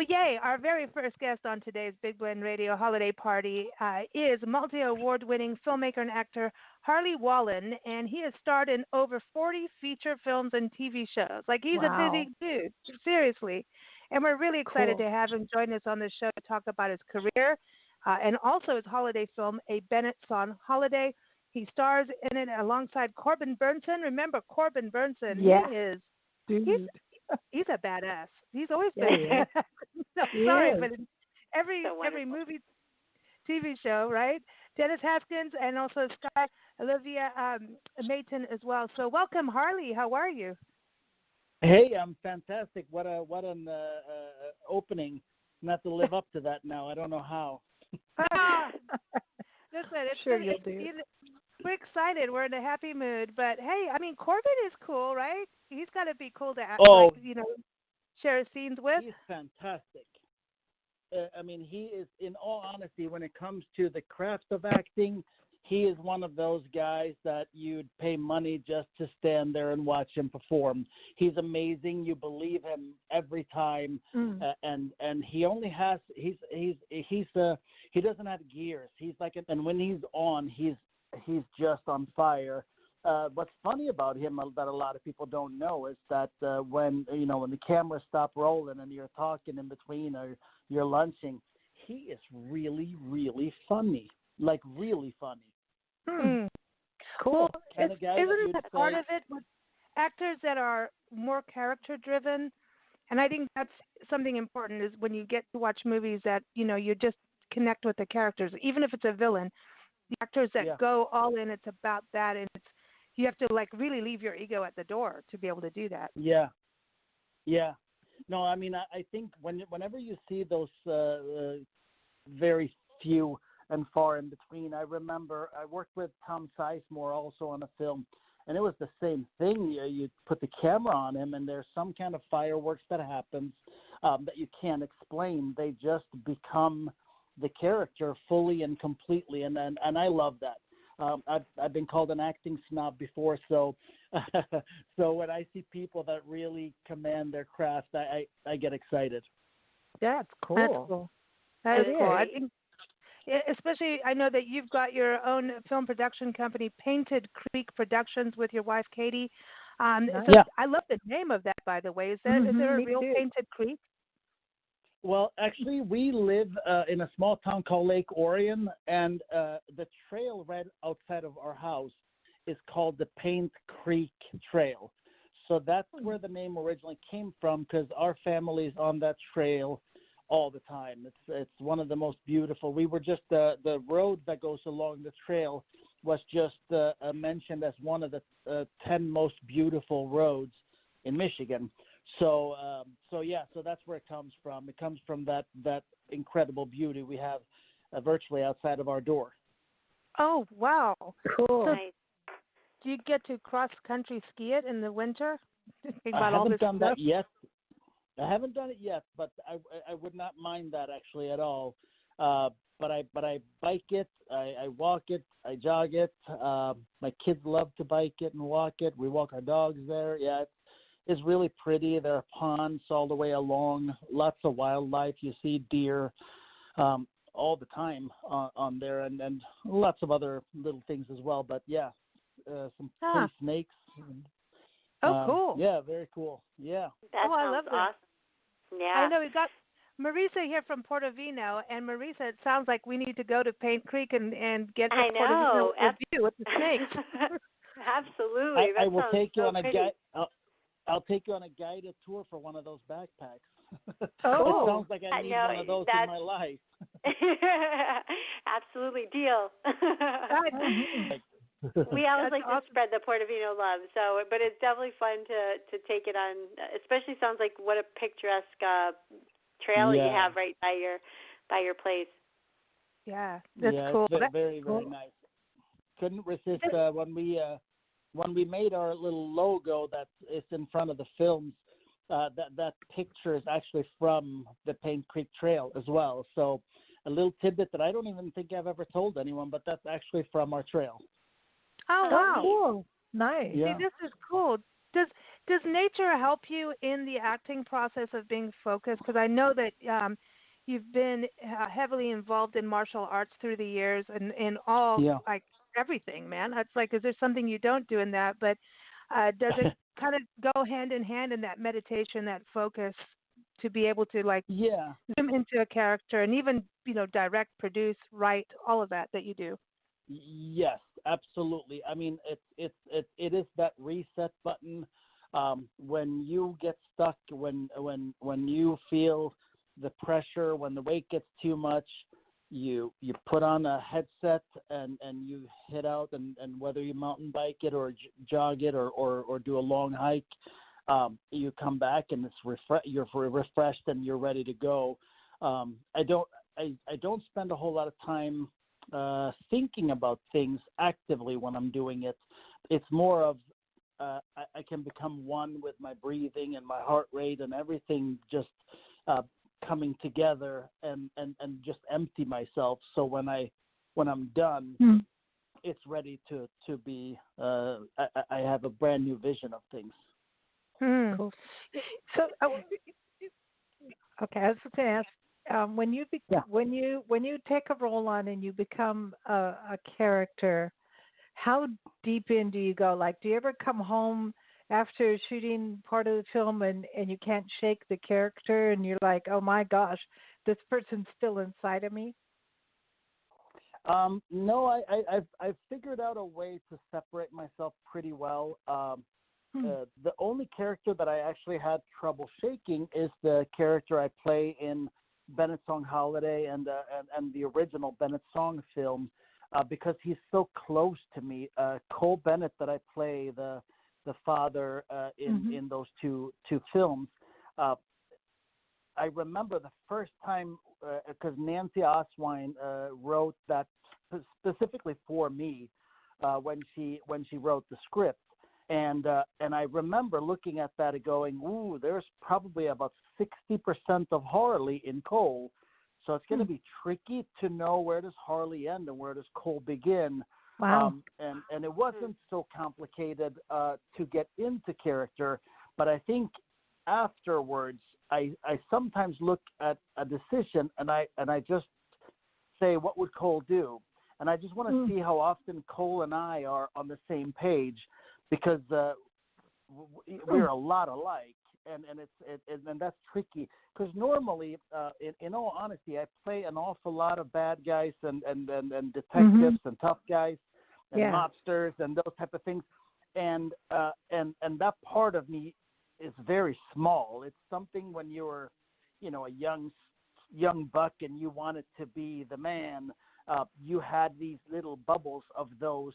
yay! Our very first guest on today's Big Blend Radio Holiday Party is multi-award-winning filmmaker and actor Harley-Wallen, and he has starred in over 40 feature films and TV shows. Like, he's a busy dude, seriously. And we're really excited to have him join us on the show to talk about his career and also his holiday film, A Bennett Song Holiday. He stars in it alongside Corbin Burnson. Remember Corbin Burnson? Yeah. He is. Dude. He's a badass. He's always been. Yeah, No, sorry, but in every movie, TV show, right? Dennis Haskins and also Sky Olivia Mayton as well. So welcome, Harley. How are you? Hey, I'm fantastic. What an opening. Not to live up to that now. I don't know how. Listen, it's sure you'll do. We're excited. We're in a happy mood. But hey, I mean, Corbin is cool, right? He's got to be cool to act, share scenes with. He's fantastic. I mean, he is, in all honesty, when it comes to the craft of acting, he is one of those guys that you'd pay money just to stand there and watch him perform. He's amazing. You believe him every time, and he only has he doesn't have gears. He's like, and when he's on, he's just on fire. What's funny about him that a lot of people don't know is that when the cameras stop rolling and you're talking in between or you're lunching, he is really, really funny. Like, really funny. Cool. Isn't that part of it with actors that are more character driven? And I think that's something important, is when you get to watch movies that, you just connect with the characters, even if it's a villain. The actors that go all in, it's about that, and you have to really leave your ego at the door to be able to do that. Yeah. No, I mean, I think whenever you see those very few and far in between, I remember I worked with Tom Sizemore also on a film, and it was the same thing. You put the camera on him, and there's some kind of fireworks that happens that you can't explain. They just become the character fully and completely, and I love that. I've been called an acting snob before, so so when I see people that really command their craft, I get excited. That's cool. That's cool. That is cool. I think, especially, I know that you've got your own film production company, Painted Creek Productions, with your wife Katie. So I love the name of that, by the way. Is there a real Painted Creek? Well, actually, we live in a small town called Lake Orion, and the trail right outside of our house is called the Paint Creek Trail. So that's where the name originally came from, because our family is on that trail all the time. It's one of the most beautiful. We were just the road that goes along the trail was just mentioned as one of the 10 most beautiful roads in Michigan. So that's where it comes from. It comes from that incredible beauty we have virtually outside of our door. Oh, wow. Cool. So, do you get to cross-country ski it in the winter? I haven't done that yet. I haven't done it yet, but I would not mind that actually at all. But I bike it, I walk it, I jog it. My kids love to bike it and walk it. We walk our dogs there. Yeah, it's really pretty. There are ponds all the way along, lots of wildlife. You see deer all the time on there, and lots of other little things as well. But yeah, some pretty snakes. Cool. Yeah, very cool. Yeah. I love that. Awesome. Yeah. I know we've got Marisa here from Portofino, and Marisa, it sounds like we need to go to Paint Creek and get a Portofino review with the snakes. Absolutely. I will take you on a guide. I'll take you on a guided tour for one of those backpacks. It sounds like I need one of those in my life. Absolutely. Deal. We always like to spread the Portofino love, but it's definitely fun to take it on. Especially sounds like what a picturesque trail you have right by your place. Yeah, that's cool. It's very, very nice. Couldn't resist when we made our little logo that is in front of the films. That picture is actually from the Paint Creek Trail as well. So a little tidbit that I don't even think I've ever told anyone, but that's actually from our trail. Oh, wow. Cool. Nice. Yeah. See, this is cool. Does nature help you in the acting process of being focused? Because I know that you've been heavily involved in martial arts through the years and in all like everything, man. It's like, is there something you don't do in that? But does it kind of go hand in hand in that meditation, that focus, to be able to like zoom into a character and even direct, produce, write, all of that you do? Yes, absolutely. I mean, it is that reset button. When you get stuck, when you feel the pressure, when the weight gets too much, you put on a headset and you hit out, and whether you mountain bike it or jog it or do a long hike, you come back and you're refreshed and you're ready to go. I don't spend a whole lot of time thinking about things actively when I'm doing it. It's more of I can become one with my breathing and my heart rate and everything just coming together and just empty myself. So when I'm done, it's ready to be. I have a brand new vision of things. Cool. So, okay, I was going to ask, when you take a role on and you become a character, how deep in do you go? Like, do you ever come home after shooting part of the film and you can't shake the character and you're like, oh my gosh, this person's still inside of me? No, I've figured out a way to separate myself pretty well. The only character that I actually had trouble shaking is the character I play in Bennett Song Holiday and the original Bennett Song film, because he's so close to me. Cole Bennett, that I play the father in those two films. I remember the first time, because Nancy Oswine wrote that specifically for me when she wrote the script. And I remember looking at that and going, ooh, there's probably about 60% of Harley in Cole. So it's going to be tricky to know where does Harley end and where does Cole begin. Wow. And it wasn't so complicated to get into character. But I think afterwards, I sometimes look at a decision and I just say, what would Cole do? And I just want to see how often Cole and I are on the same page, because we're a lot alike, and that's tricky. Because normally, in all honesty, I play an awful lot of bad guys and detectives and tough guys and mobsters and those type of things, and that part of me is very small. It's something when you're, a young buck and you wanted to be the man. You had these little bubbles of those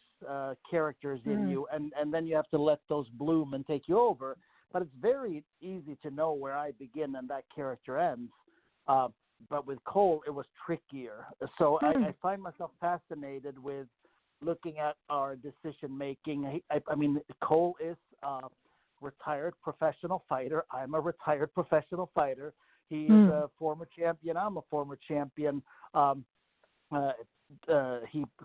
characters in you, and then you have to let those bloom and take you over. But it's very easy to know where I begin and that character ends. But with Cole, it was trickier. So I find myself fascinated with looking at our decision making. I mean, Cole is a retired professional fighter. I'm a retired professional fighter. He is a former champion. I'm a former champion.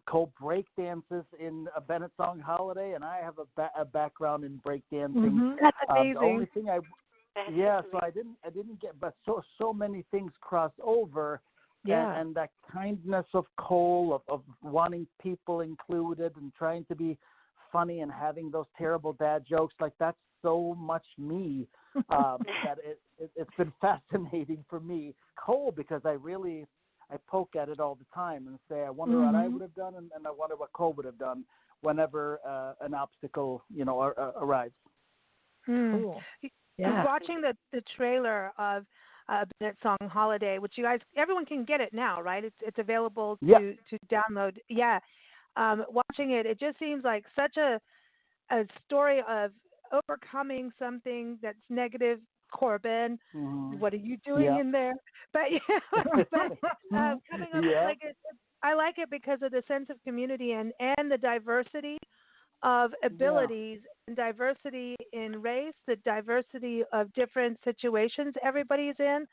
Cole break dances in a Bennett Song Holiday, and I have a background in break dancing. That's amazing. The only thing so I didn't get, but so many things cross over. And that kindness of Cole, of wanting people included and trying to be funny and having those terrible dad jokes, like that's so much me that it's been fascinating for me. Cole, because I poke at it all the time and say, I wonder what I would have done, and I wonder what Cole would have done whenever an obstacle, arrives. Cool. Yeah. Watching the trailer of Bennett Song Holiday, which you guys, everyone can get it now, right? It's available to download. Yeah. Watching it just seems like such a story of overcoming something that's negative. Corbin, what are you doing in there? But coming up, I like it because of the sense of community and the diversity of abilities and diversity in race, the diversity of different situations everybody's in.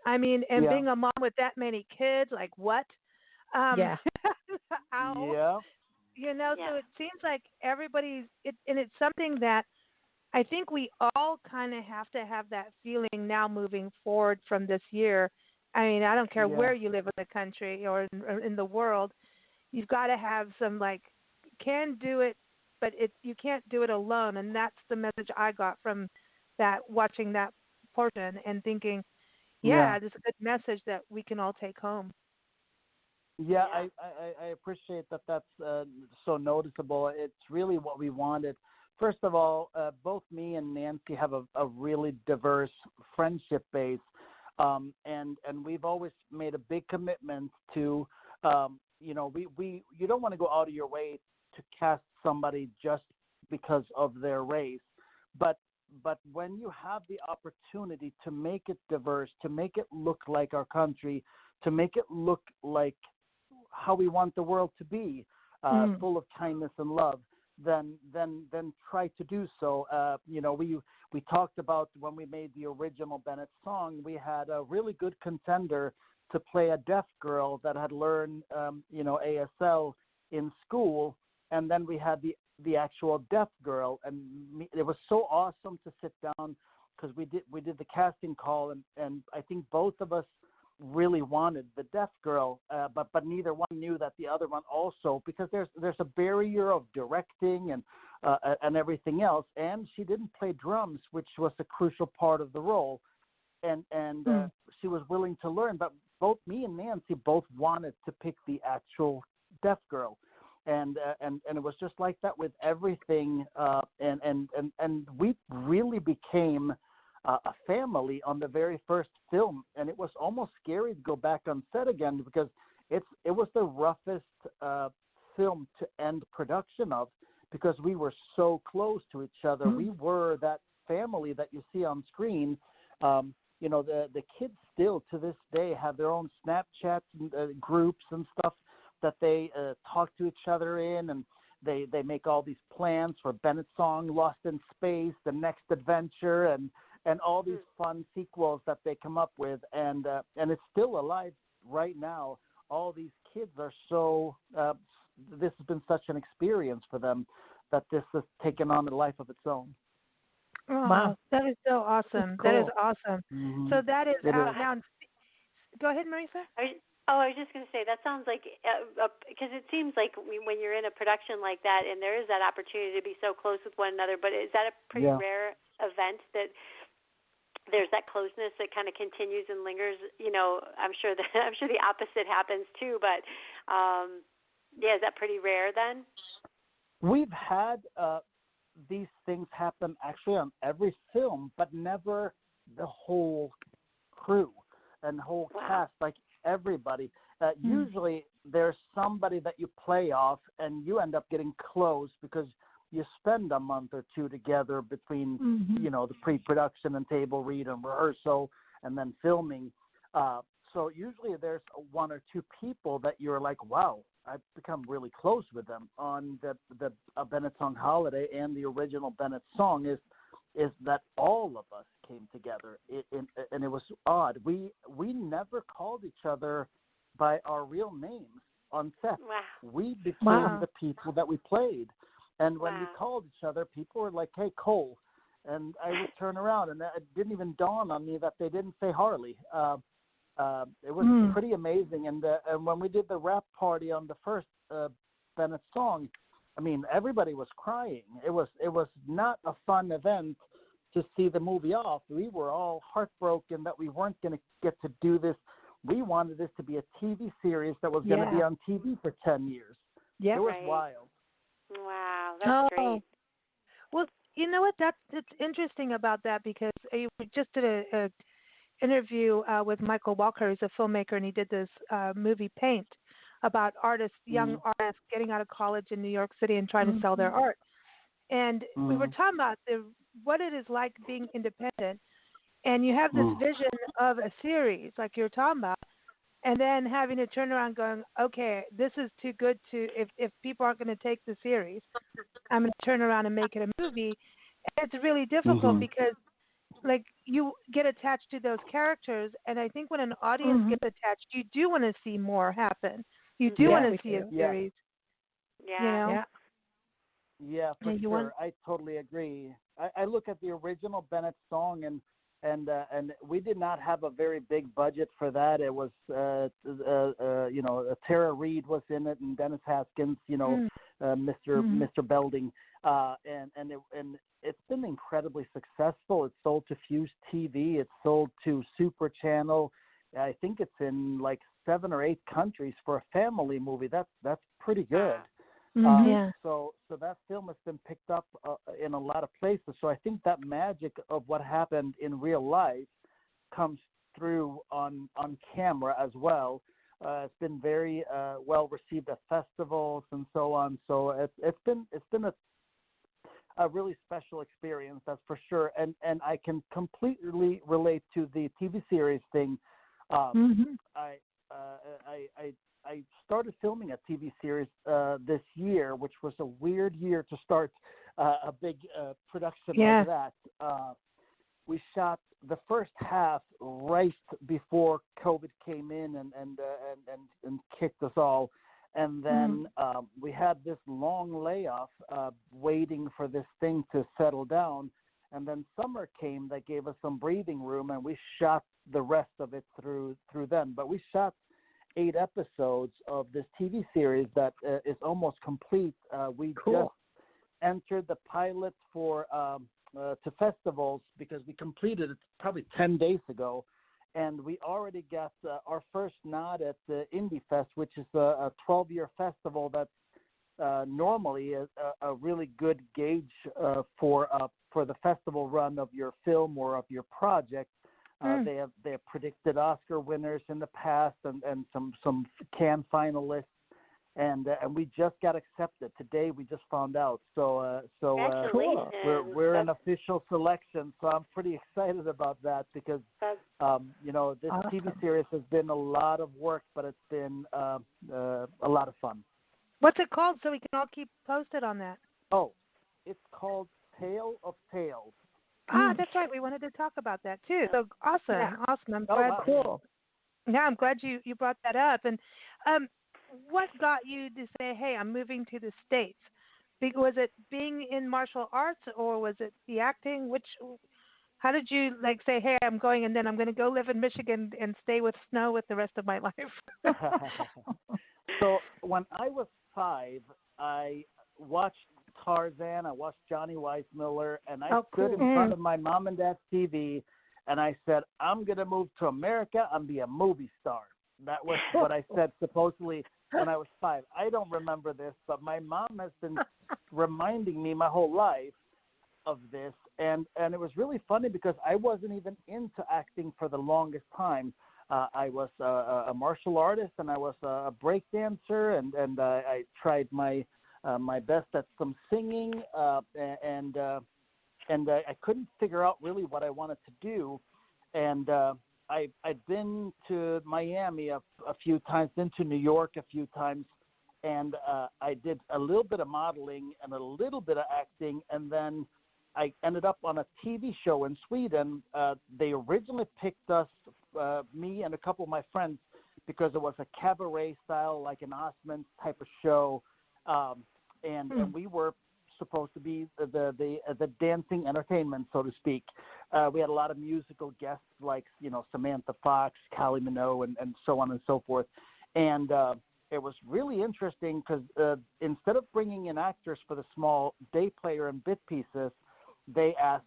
I mean, and being a mom with that many kids, like what? Ow. So it seems like everybody's, and it's something that I think we all kind of have to have that feeling now moving forward from this year. I mean, I don't care where you live in the country or in the world. You've got to have some can do it, but you can't do it alone. And that's the message I got from that, watching that portion and thinking, this is a good message that we can all take home. Yeah, I appreciate that. That's so noticeable. It's really what we wanted. First of all, both me and Nancy have a really diverse friendship base, and we've always made a big commitment to, you don't want to go out of your way to cast somebody just because of their race, but when you have the opportunity to make it diverse, to make it look like our country, to make it look like how we want the world to be, full of kindness and love, then try to do so. We talked about when we made the original Bennett song, we had a really good contender to play a deaf girl that had learned ASL in school, and then we had the actual deaf girl, and it was so awesome to sit down because we did the casting call, and I think both of us really wanted the deaf girl, but neither one knew that the other one also, because there's a barrier of directing and everything else, and she didn't play drums, which was a crucial part of the role, and she was willing to learn, but both me and Nancy both wanted to pick the actual deaf girl, and it was just like that with everything, and we really became a family on the very first film, and it was almost scary to go back on set again because it was the roughest film to end production of, because we were so close to each other. We were that family that you see on screen. The kids still to this day have their own Snapchat groups and stuff that they talk to each other in, and they make all these plans for Bennett's song, Lost in Space, The Next Adventure, and all these fun sequels that they come up with, and it's still alive right now. All these kids are so, this has been such an experience for them that this has taken on a life of its own. Oh, wow. That is so awesome. Cool. That is awesome. Mm-hmm. So that is out now. Go ahead, Marisa. I was just going to say, that sounds like, because it seems like when you're in a production like that and there is that opportunity to be so close with one another, but is that a pretty rare event that there's that closeness that kind of continues and lingers? I'm sure the opposite happens too, but is that pretty rare then? We've had these things happen actually on every film, but never the whole crew and whole cast, like everybody. Usually there's somebody that you play off and you end up getting close because you spend a month or two together between, the pre-production and table read and rehearsal and then filming. So usually there's one or two people that you're like, wow, I've become really close with them. On the Bennett song Holiday and the original Bennett song is that all of us came together, and it was odd. We never called each other by our real names on set. Wow. We became the people that we played. And when we called each other, people were like, hey, Cole. And I would turn around, and it didn't even dawn on me that they didn't say Harley. It was pretty amazing. And when we did the rap party on the first Bennett song, I mean, everybody was crying. It was not a fun event to see the movie off. We were all heartbroken that we weren't going to get to do this. We wanted this to be a TV series that was going to be on TV for 10 years. Yeah, it was wild. Wow, that's great. Well, you know what? It's interesting about that, because we just did a interview with Michael Walker, who's a filmmaker, and he did this movie Paint about artists, young artists getting out of college in New York City and trying to sell their art. And we were talking about what it is like being independent, and you have this vision of a series like you're talking about, and then having to turn around going, okay, this is too good to, if people aren't going to take the series, I'm going to turn around and make it a movie. And it's really difficult because, like, you get attached to those characters, and I think when an audience gets attached, you do want to see more happen. You do want to see a series. Yeah. You know? Yeah, for sure. I totally agree. I look at the original Bennett song, and we did not have a very big budget for that. It was, Tara Reid was in it, and Dennis Haskins, Mr. Belding, and it's been incredibly successful. It's sold to Fuse TV. It's sold to Super Channel. I think it's in like 7 or 8 countries for a family movie. That's pretty good. So that film has been picked up in a lot of places. So I think that magic of what happened in real life comes through on camera as well. It's been very well received at festivals and so on. So it's been a really special experience, that's for sure. And I can completely relate to the TV series thing. I started filming a TV series this year, which was a weird year to start a big production like that. We shot the first half right before COVID came in and kicked us all. And then we had this long layoff waiting for this thing to settle down. And then summer came that gave us some breathing room, and we shot the rest of it through then. But we shot 8 episodes of this TV series that is almost complete. We just entered the pilot for to festivals because we completed it probably 10 days ago, and we already got our first nod at the Indie Fest, which is a 12-year festival that's normally a really good gauge for the festival run of your film or of your project. They have predicted Oscar winners in the past and some Cannes finalists, and we just got accepted today. We just found out, so we're in official selection. So I'm pretty excited about that because this TV series has been a lot of work, but it's been a lot of fun. What's it called, so we can all keep posted on that? Oh, it's called Tale of Tales. That's right. We wanted to talk about that too. So awesome, awesome. I'm glad. Cool. Yeah, I'm glad you brought that up. And what got you to say, "Hey, I'm moving to the States"? Was it being in martial arts, or was it the acting? How did you say, "Hey, I'm going, and then I'm going to go live in Michigan and stay with snow with the rest of my life"? So when I was 5, I watched Tarzan, I watched Johnny Weissmuller, and I stood in front of my mom and dad's TV, and I said, I'm going to move to America and be a movie star. That was what I said supposedly when I was 5. I don't remember this, but my mom has been reminding me my whole life of this, and it was really funny because I wasn't even into acting for the longest time. I was a martial artist, and I was a break dancer, and I tried my best at some singing, and I couldn't figure out really what I wanted to do. And I'd been to Miami a few times, been to New York a few times, and I did a little bit of modeling and a little bit of acting, and then I ended up on a TV show in Sweden. They originally picked us, me and a couple of my friends, because it was a cabaret style, like an Osmonds type of show. And we were supposed to be the dancing entertainment, so to speak. We had a lot of musical guests like, Samantha Fox, Kylie Minogue, and so on and so forth. And it was really interesting because instead of bringing in actors for the small day player and bit pieces, they asked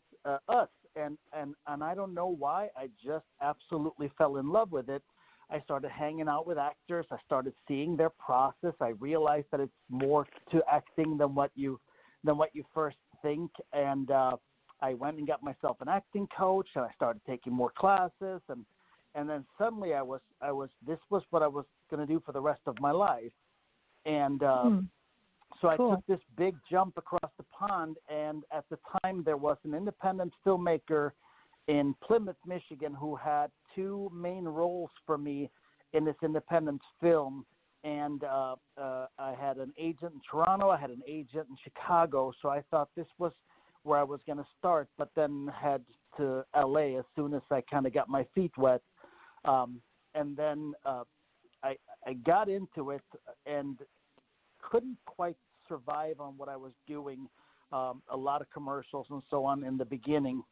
us. And I don't know why, I just absolutely fell in love with it. I started hanging out with actors. I started seeing their process. I realized that it's more to acting than what you first think. And I went and got myself an acting coach, and I started taking more classes. And then suddenly this was what I was going to do for the rest of my life. And so I took this big jump across the pond. And at the time, there was an independent filmmaker in Plymouth, Michigan, who had 2 main roles for me in this independent film. And I had an agent in Toronto, I had an agent in Chicago, so I thought this was where I was going to start, but then head to LA as soon as I kind of got my feet wet. And then I got into it and couldn't quite survive on what I was doing, a lot of commercials and so on in the beginning.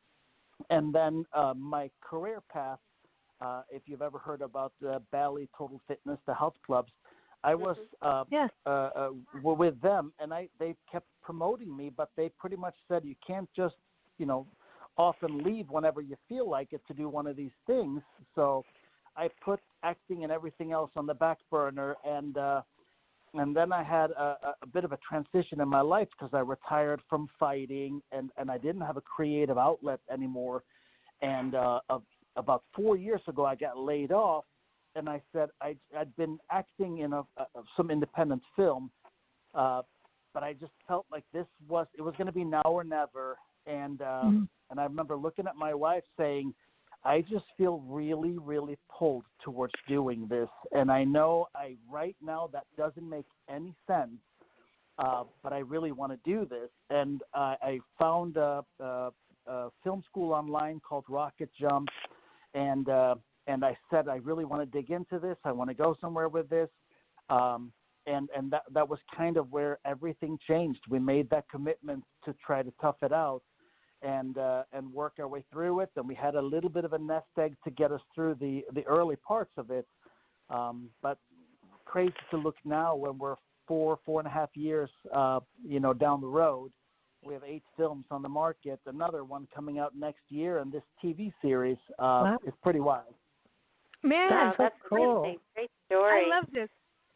And then my career path, if you've ever heard about Bally, Total Fitness, the health clubs, I was with them, and they kept promoting me, but they pretty much said you can't just, off and leave whenever you feel like it to do one of these things. So I put acting and everything else on the back burner, and then I had a bit of a transition in my life because I retired from fighting, and I didn't have a creative outlet anymore. And about 4 years ago, I got laid off, and I said I'd been acting in some independent film, but I just felt like it was going to be now or never. And I remember looking at my wife saying, I just feel really, really pulled towards doing this. And I know right now that doesn't make any sense, but I really want to do this. And I found a film school online called Rocket Jump, and I said, I really want to dig into this. I want to go somewhere with this. And that was kind of where everything changed. We made that commitment to try to tough it out and work our way through it. And we had a little bit of a nest egg to get us through the early parts of it. But crazy to look now when we're 4.5 years, down the road. We have 8 films on the market, another one coming out next year, and this TV series is pretty wild. Man, that's cool. Amazing. Great story. I love this.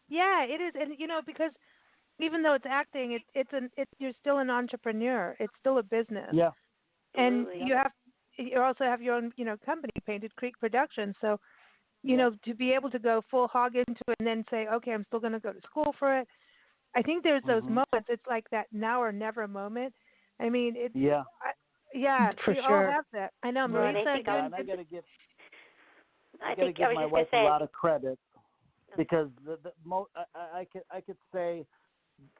Yeah, it is, and because even though it's acting, you're still an entrepreneur. It's still a business. Yeah. And Absolutely. you also have your own company, Painted Creek Productions. So to be able to go full hog into it and then say, okay, I'm still going to go to school for it. I think there's those moments. It's like that now or never moment. I mean, it's for we sure. all have that. I know, Right, Marisa. And I got to give I give my wife a lot of credit because I could say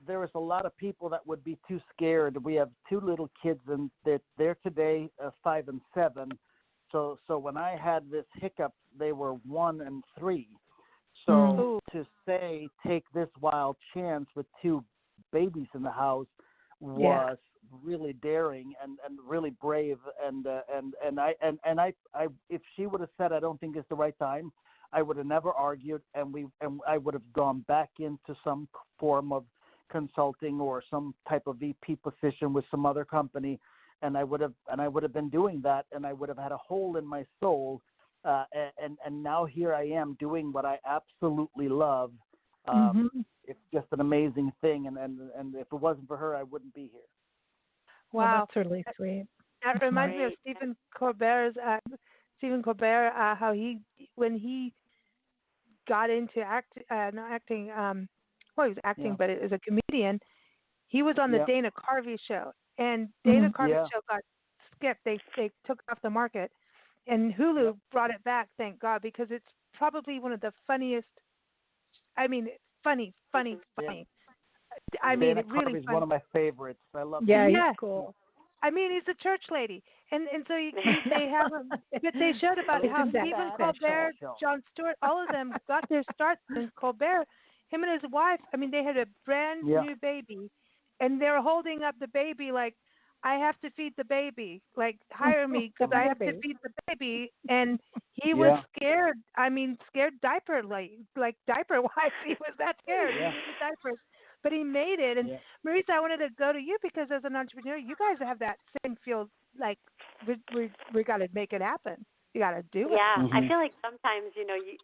there was a lot of people that would be too scared. We have 2 little kids, and they're today 5 and 7. So when I had this hiccup, they were 1 and 3. So to say take this wild chance with 2 babies in the house was really daring and really brave. And I if she would have said I don't think it's the right time, I would have never argued, and I would have gone back into some form of consulting or some type of VP position with some other company, and I would have been doing that, and I would have had a hole in my soul. And now here I am doing what I absolutely love. It's just an amazing thing, and if it wasn't for her, I wouldn't be here. Wow, Wow, that's really sweet. that reminds me of Stephen Colbert, how when he got into not acting, he was acting, but as a comedian, he was on the Dana Carvey show, and Dana Carvey's show got skipped. They took it off the market. And Hulu brought it back, thank God, because it's probably one of the funniest. I mean, funny. Yeah. I mean, Dana it really Carvey's funny. one of my favorites. I love. Yeah, him. he's cool. I mean, he's a church lady, and so they have, but they showed about how Stephen Colbert, Jon Stewart, all of them got their starts in Colbert. Him and his wife. I mean, they had a brand new baby, and they were holding up the baby like, I have to feed the baby. Like, hire me because I have to feed the baby. And he was scared. I mean, scared diaper, like diaper-wise. He was that scared. He needed diapers. But he made it. And Marisa, I wanted to go to you because as an entrepreneur, you guys have that same feel. Like, we got to make it happen. You got to do it. Yeah, I feel like sometimes,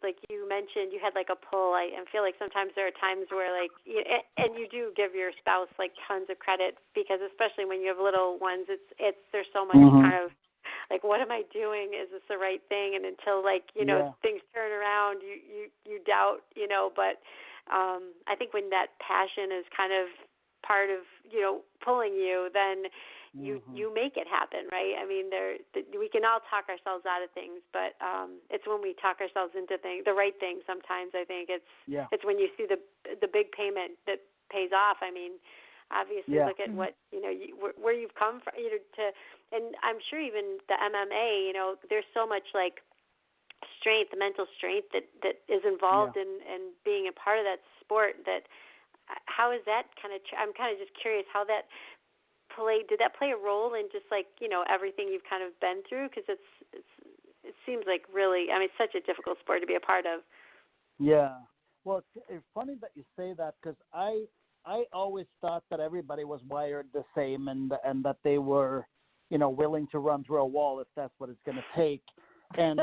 like you mentioned, you had like a pull. I feel like sometimes there are times where and you do give your spouse like tons of credit because especially when you have little ones, there's so much kind of like, what am I doing? Is this the right thing? And until things turn around, you doubt, but I think when that passion is kind of part of, pulling you, then you make it happen, right? I mean, we can all talk ourselves out of things, but it's when we talk ourselves into the right things. Sometimes I think it's when you see the big payment that pays off. I mean, obviously look at what where you've come from, and I'm sure even the MMA, there's so much like strength, mental strength that is involved in being a part of that sport that how is that kind of? I'm kind of just curious how that played. Did that play a role in just like everything you've kind of been through? Because it seems like really, I mean, it's such a difficult sport to be a part of. Yeah. Well, it's funny that you say that because I always thought that everybody was wired the same and that they were, willing to run through a wall if that's what it's going to take. And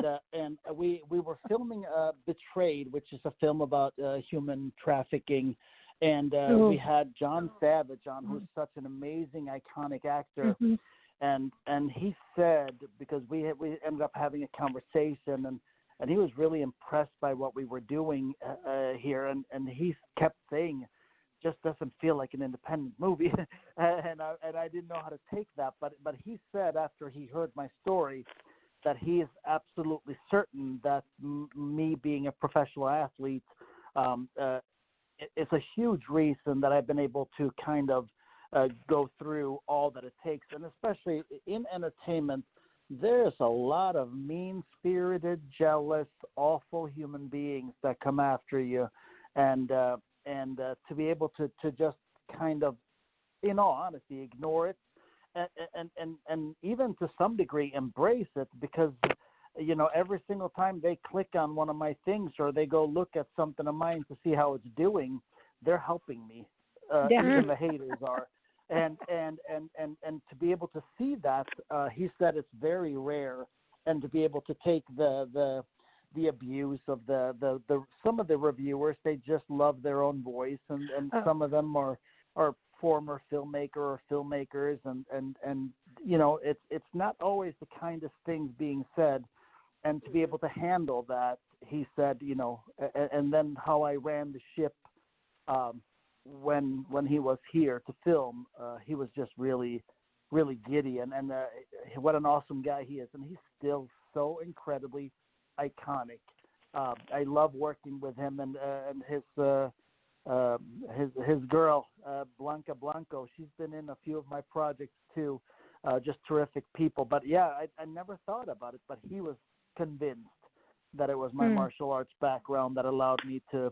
we were filming Betrayed, which is a film about human trafficking. And we had John Savage on, who's such an amazing, iconic actor. Mm-hmm. And he said, because we ended up having a conversation, and he was really impressed by what we were doing here, and he kept saying, just doesn't feel like an independent movie, and I didn't know how to take that, but he said after he heard my story that he is absolutely certain that me being a professional athlete is a huge reason that I've been able to kind of go through all that it takes, and especially in entertainment, there's a lot of mean-spirited, jealous, awful human beings that come after you, and to be able to just kind of, in all honesty, ignore it, and even to some degree embrace it, because every single time they click on one of my things or they go look at something of mine to see how it's doing, they're helping me. Even the haters are. And to be able to see that, he said it's very rare, and to be able to take the abuse of the some of the reviewers, they just love their own voice, and some of them are former filmmaker or filmmakers, and it's not always the kindest things being said, and to be able to handle that, he said, and then how I ran the ship. When he was here to film, he was just really, really giddy, and what an awesome guy he is, and he's still so incredibly iconic. I love working with him, and his girl Blanca Blanco. She's been in a few of my projects too. Just terrific people. But yeah, I never thought about it, but he was convinced that it was my martial arts background that allowed me to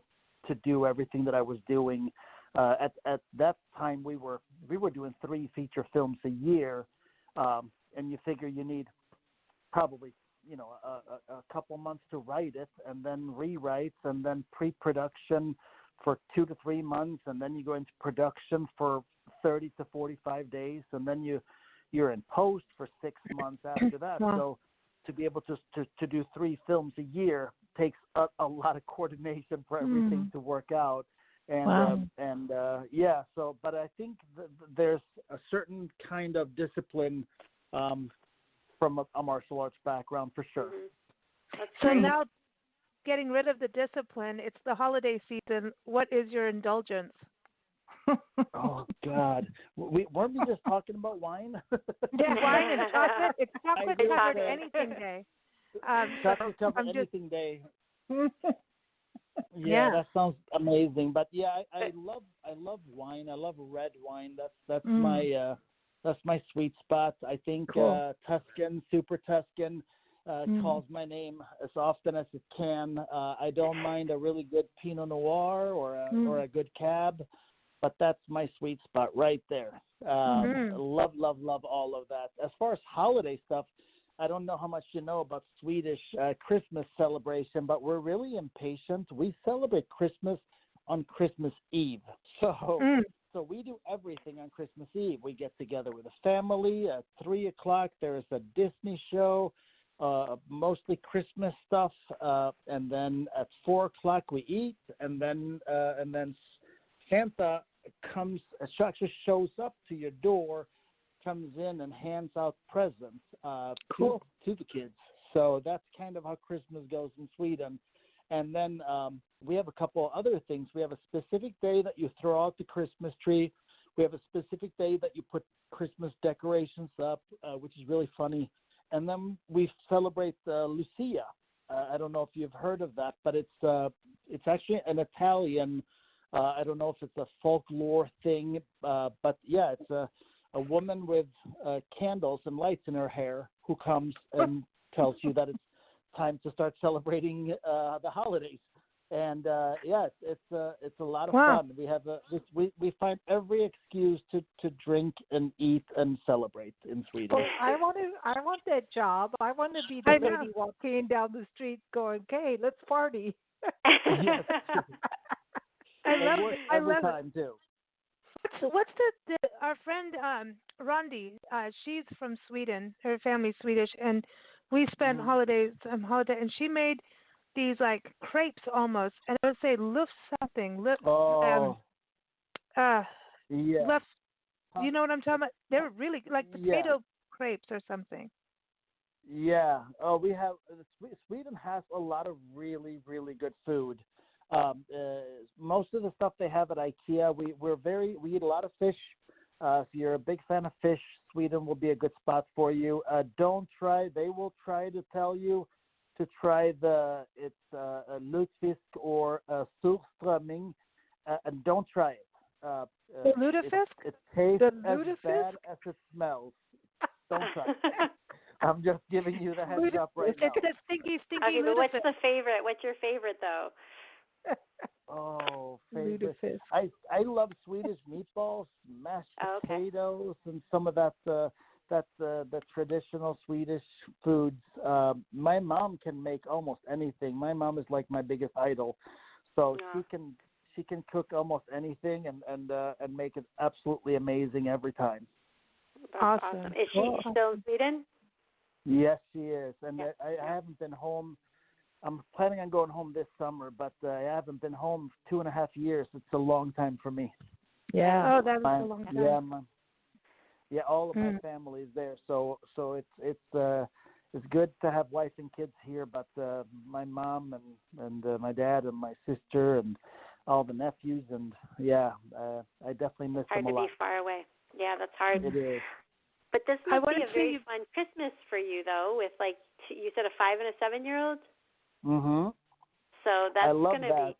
do everything that I was doing. At that time, we were doing 3 feature films a year, and you figure you need probably a couple months to write it, and then rewrites, and then pre-production for 2 to 3 months, and then you go into production for 30 to 45 days, and then you're in post for 6 months after that. So to be able to do 3 films a year takes a lot of coordination for everything to work out. And so, but I think there's a certain kind of discipline from a martial arts background for sure. So now, getting rid of the discipline, it's the holiday season. What is your indulgence? Oh God, weren't we just talking about wine? Yeah, wine and chocolate. It's chocolate covered anything day. Chocolate covered anything day. Yeah, that sounds amazing. But yeah, I love wine. I love red wine. That's my sweet spot. I think Tuscan, Super Tuscan, calls my name as often as it can. I don't mind a really good Pinot Noir or a good Cab, but that's my sweet spot right there. Love all of that. As far as holiday stuff, I don't know how much you know about Swedish Christmas celebration, but we're really impatient. We celebrate Christmas on Christmas Eve. So we do everything on Christmas Eve. We get together with a family. At 3 o'clock, there's a Disney show, mostly Christmas stuff. And then at 4 o'clock, we eat. And then Santa actually shows up to your door, comes in and hands out presents to the kids. So that's kind of how Christmas goes in Sweden. And then we have a couple other things. We have a specific day that you throw out the Christmas tree. We have a specific day that you put Christmas decorations up, which is really funny. And then we celebrate Lucia. I don't know if you've heard of that, but it's actually an Italian. I don't know if it's a folklore thing, but yeah, it's a woman with candles and lights in her hair who comes and tells you that it's time to start celebrating the holidays. And it's a lot of Wow. fun. We have we find every excuse to drink and eat and celebrate in Sweden. Well, I want that job. I want to be the lady walking down the street going, "Okay, let's party." Yes. I love it works it. I every love time too. What's our friend Rondi? She's from Sweden. Her family's Swedish, and we spent holiday, and she made these like crepes almost, and I would say luft something. Yeah. Luft. You know what I'm talking about? They're really like potato crepes or something. Yeah. Oh, we have Sweden has a lot of really, really good food. Most of the stuff they have at IKEA, we eat a lot of fish. If you're a big fan of fish, Sweden will be a good spot for you. They will try to tell you to try it's lutefisk or surströmming, and don't try it. The lutefisk? It tastes as lutefisk? bad as it smells. Don't try it. I'm just giving you the heads up right now. It's a stinky Okay, but what's the favorite? What's your favorite though? Oh, favorite. Lutefisk. I love Swedish meatballs, mashed potatoes, and some of the traditional Swedish foods. My mom can make almost anything. My mom is like my biggest idol, so she can cook almost anything and make it absolutely amazing every time. That's awesome. Is she still in Sweden? Yes, she is, and I haven't been home. I'm planning on going home this summer, but I haven't been home 2.5 years. It's a long time for me. Yeah. Oh, that was a long time. Yeah, all of my family is there, so it's good to have wife and kids here. But my mom and my dad and my sister and all the nephews and I definitely miss them a lot. Hard to be far away. Yeah, that's hard. It is. But this must be a very fun Christmas for you, though, with like you said, a 5 and a 7-year-old. Mhm. So that's going to be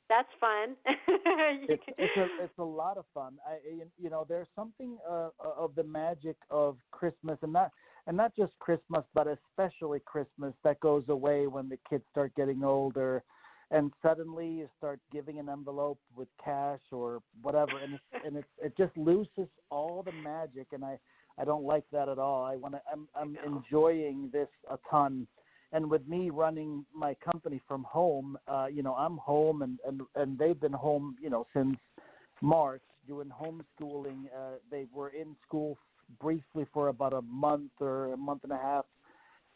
that's fun. It's a lot of fun. There's something of the magic of Christmas, and not just Christmas, but especially Christmas, that goes away when the kids start getting older, and suddenly you start giving an envelope with cash or whatever, and it just loses all the magic, and I don't like that at all. I'm enjoying this a ton. And with me running my company from home, I'm home and they've been home, since March doing homeschooling. They were in school briefly for about a month or a month and a half,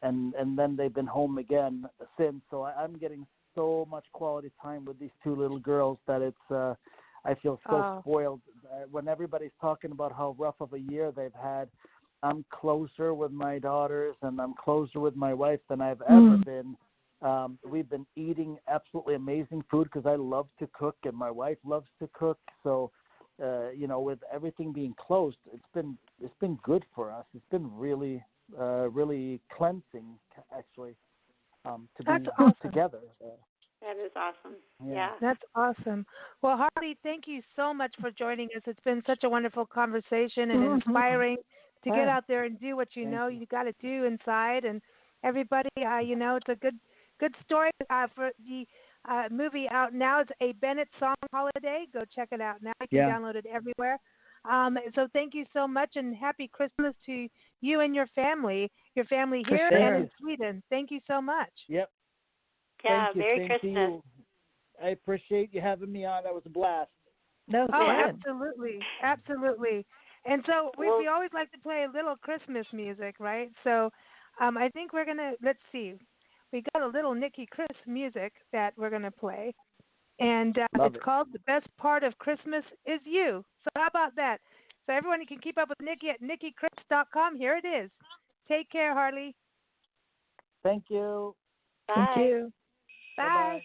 and then they've been home again since. So I'm getting so much quality time with these two little girls that it's I feel so spoiled. When everybody's talking about how rough of a year they've had, I'm closer with my daughters and I'm closer with my wife than I've ever been. We've been eating absolutely amazing food because I love to cook and my wife loves to cook. So, with everything being closed, it's been good for us. It's been really, really cleansing, actually, to be together. That is awesome. Yeah. That's awesome. Well, Harley, thank you so much for joining us. It's been such a wonderful conversation and inspiring to get out there and do what you got to do inside. And everybody, it's a good story for the movie out now. It's a Bennett Song Holiday. Go check it out now. You can download it everywhere. So thank you so much, and happy Christmas to you and your family here and in Sweden. Thank you so much. Yep. Yeah, Thank you. Merry Christmas. I appreciate you having me on. That was a blast. No, absolutely. And so we always like to play a little Christmas music, right? So I think we're going to, let's see. We got a little Nikki Chris music that we're going to play. And it's called The Best Part of Christmas Is You. So how about that? So everyone, you can keep up with Nikki at NikkiChris.com. Here it is. Take care, Harley. Thank you. Bye. Thank you. Bye. Bye-bye.